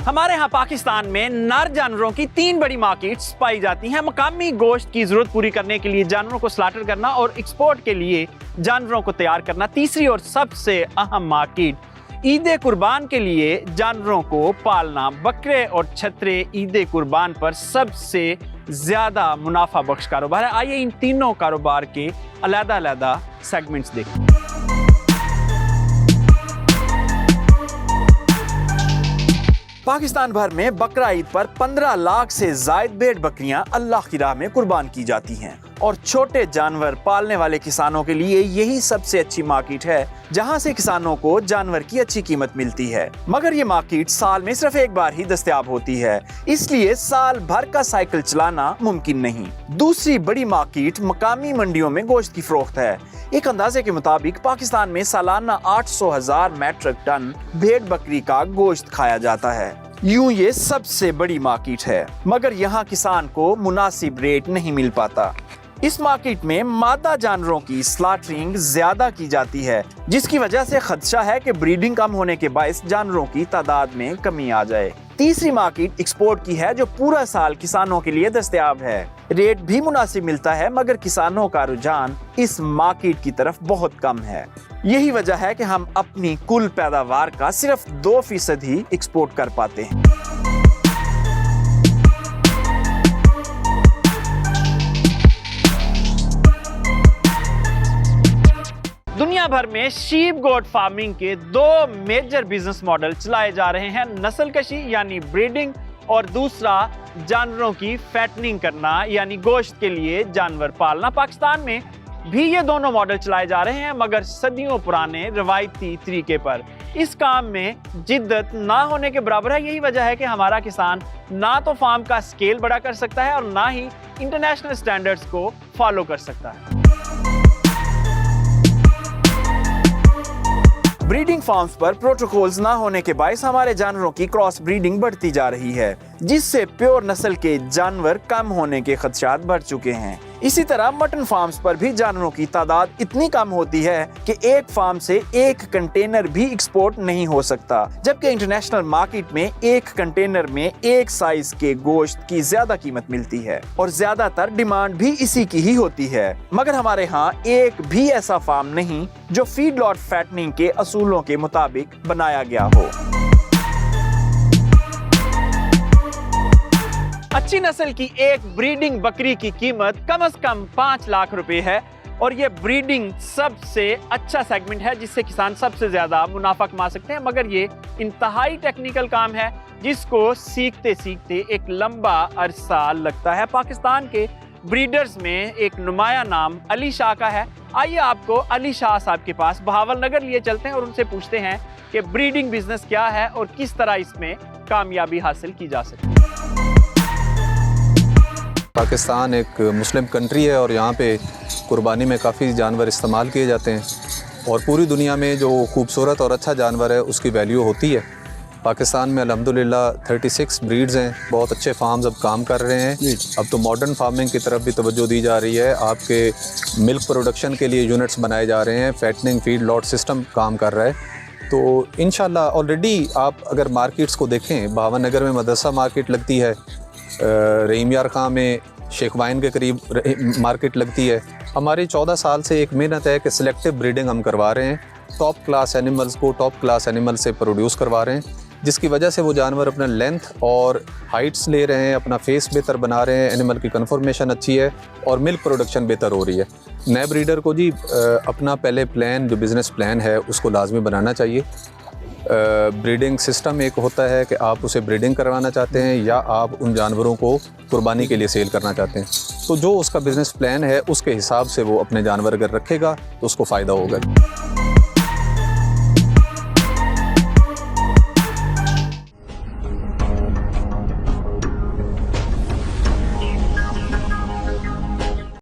हमारे यहाँ पाकिस्तान में नर जानवरों की 3 बड़ी मार्केट्स पाई जाती हैं। मकामी गोश्त की जरूरत पूरी करने के लिए जानवरों को स्लाटर करना और एक्सपोर्ट के लिए जानवरों को तैयार करना। तीसरी और सबसे अहम मार्केट ईद कुर्बान के लिए जानवरों को पालना। बकरे और छतरे ईद कुर्बान पर सबसे ज्यादा मुनाफा बख्श कारोबार है। आइए इन तीनों कारोबार के अलग-अलग सेगमेंट्स देखें। पाकिस्तान भर में बकरा ईद पर 15 लाख से जायद भेड़ बकरियां अल्लाह की राह में कुर्बान की जाती हैं और छोटे जानवर पालने वाले किसानों के लिए यही सबसे अच्छी मार्केट है जहां से किसानों को जानवर की अच्छी कीमत मिलती है। मगर ये मार्केट साल में सिर्फ एक बार ही दस्तयाब होती है, इसलिए साल भर का साइकिल चलाना मुमकिन नहीं। दूसरी बड़ी मार्केट मकामी मंडियों में गोश्त की फरोख्त है। एक अंदाजे के मुताबिक पाकिस्तान में सालाना 800,000 मैट्रिक टन भेड़ बकरी का गोश्त खाया जाता है। यूं ये सबसे बड़ी मार्केट है, मगर यहाँ किसान को मुनासिब रेट नहीं मिल पाता। इस मार्केट में मादा जानवरों की स्लॉटरिंग ज्यादा की जाती है, जिसकी वजह से खदशा है कि ब्रीडिंग कम होने के बायस जानवरों की तादाद में कमी आ जाए। तीसरी मार्केट एक्सपोर्ट की है, जो पूरा साल किसानों के लिए दस्तयाब है। रेट भी मुनासिब मिलता है, मगर किसानों का रुझान इस मार्केट की तरफ बहुत कम है। यही वजह है कि हम अपनी कुल पैदावार का सिर्फ 2% ही एक्सपोर्ट कर पाते हैं। दुनिया भर में शीप गोट फार्मिंग के 2 मेजर बिजनेस मॉडल चलाए जा रहे हैं, नस्ल कशी यानी ब्रीडिंग और दूसरा जानवरों की फैटनिंग करना यानी गोश्त के लिए जानवर पालना। पाकिस्तान में भी ये दोनों मॉडल चलाए जा रहे हैं, मगर सदियों पुराने रवायती तरीके पर। इस काम में जिद्दत ना होने के बराबर है। यही वजह है कि हमारा किसान ना तो फार्म का स्केल बड़ा कर सकता है और ना ही इंटरनेशनल स्टैंडर्ड्स को फॉलो कर सकता है। ब्रीडिंग फार्म्स पर प्रोटोकॉल्स ना होने के बायस हमारे जानवरों की क्रॉस ब्रीडिंग बढ़ती जा रही है, जिससे प्योर नस्ल के जानवर कम होने के खदशात बढ़ चुके हैं। इसी तरह मटन फार्म्स पर भी जानवरों की तादाद इतनी कम होती है कि एक फार्म से एक कंटेनर भी एक्सपोर्ट नहीं हो सकता, जबकि इंटरनेशनल मार्केट में एक कंटेनर में एक साइज के गोश्त की ज्यादा कीमत मिलती है और ज्यादातर डिमांड भी इसी की ही होती है। मगर हमारे यहाँ एक भी ऐसा फार्म नहीं जो फीडलॉट फैटनिंग के असूलों के मुताबिक बनाया गया हो। अच्छी नस्ल की एक ब्रीडिंग बकरी की कीमत कम से कम 5 लाख रुपए है और ये ब्रीडिंग सबसे अच्छा सेगमेंट है जिससे किसान सबसे ज्यादा मुनाफा कमा सकते हैं। मगर ये इंतहाई टेक्निकल काम है जिसको सीखते सीखते एक लंबा अरसा लगता है। पाकिस्तान के ब्रीडर्स में एक नुमाया नाम अली शाह का है। आइए आपको अली शाह साहब के पास बहावल नगर लिए चलते हैं और उनसे पूछते हैं कि ब्रीडिंग बिजनेस क्या है और किस तरह इसमें कामयाबी हासिल की जा सकती है। पाकिस्तान एक मुस्लिम कंट्री है और यहाँ पे कुर्बानी में काफ़ी जानवर इस्तेमाल किए जाते हैं और पूरी दुनिया में जो खूबसूरत और अच्छा जानवर है उसकी वैल्यू होती है। पाकिस्तान में अल्हम्दुलिल्लाह 36 ब्रीड्स हैं, बहुत अच्छे फार्म्स अब काम कर रहे हैं। अब तो मॉडर्न फार्मिंग की तरफ भी तवज्जो दी जा रही है। आपके मिल्क प्रोडक्शन के लिए यूनिट्स बनाए जा रहे हैं, फैटनिंग फीड लॉट सिस्टम काम कर रहा है। तो इंशाल्लाह ऑलरेडी आप अगर मार्केट्स को देखें, बहावन नगर में मदरसा मार्केट लगती है, रहीम यार खां में शेख वाइन के करीब मार्केट लगती है। हमारी 14 साल से एक मेहनत है कि सिलेक्टिव ब्रीडिंग हम करवा रहे हैं, टॉप क्लास एनिमल्स को टॉप क्लास एनिमल से प्रोड्यूस करवा रहे हैं, जिसकी वजह से वो जानवर अपना लेंथ और हाइट्स ले रहे हैं, अपना फेस बेहतर बना रहे हैं, एनिमल की कन्फॉर्मेशन अच्छी है और मिल्क प्रोडक्शन बेहतर हो रही है। नए ब्रीडर को जी अपना पहले प्लान जो बिज़नेस प्लान है उसको लाजमी बनाना चाहिए। ब्रीडिंग सिस्टम एक होता है कि आप उसे ब्रीडिंग करवाना चाहते हैं या आप उन जानवरों को कुर्बानी के लिए सेल करना चाहते हैं, तो जो उसका बिज़नेस प्लान है उसके हिसाब से वो अपने जानवर अगर रखेगा तो उसको फ़ायदा होगा।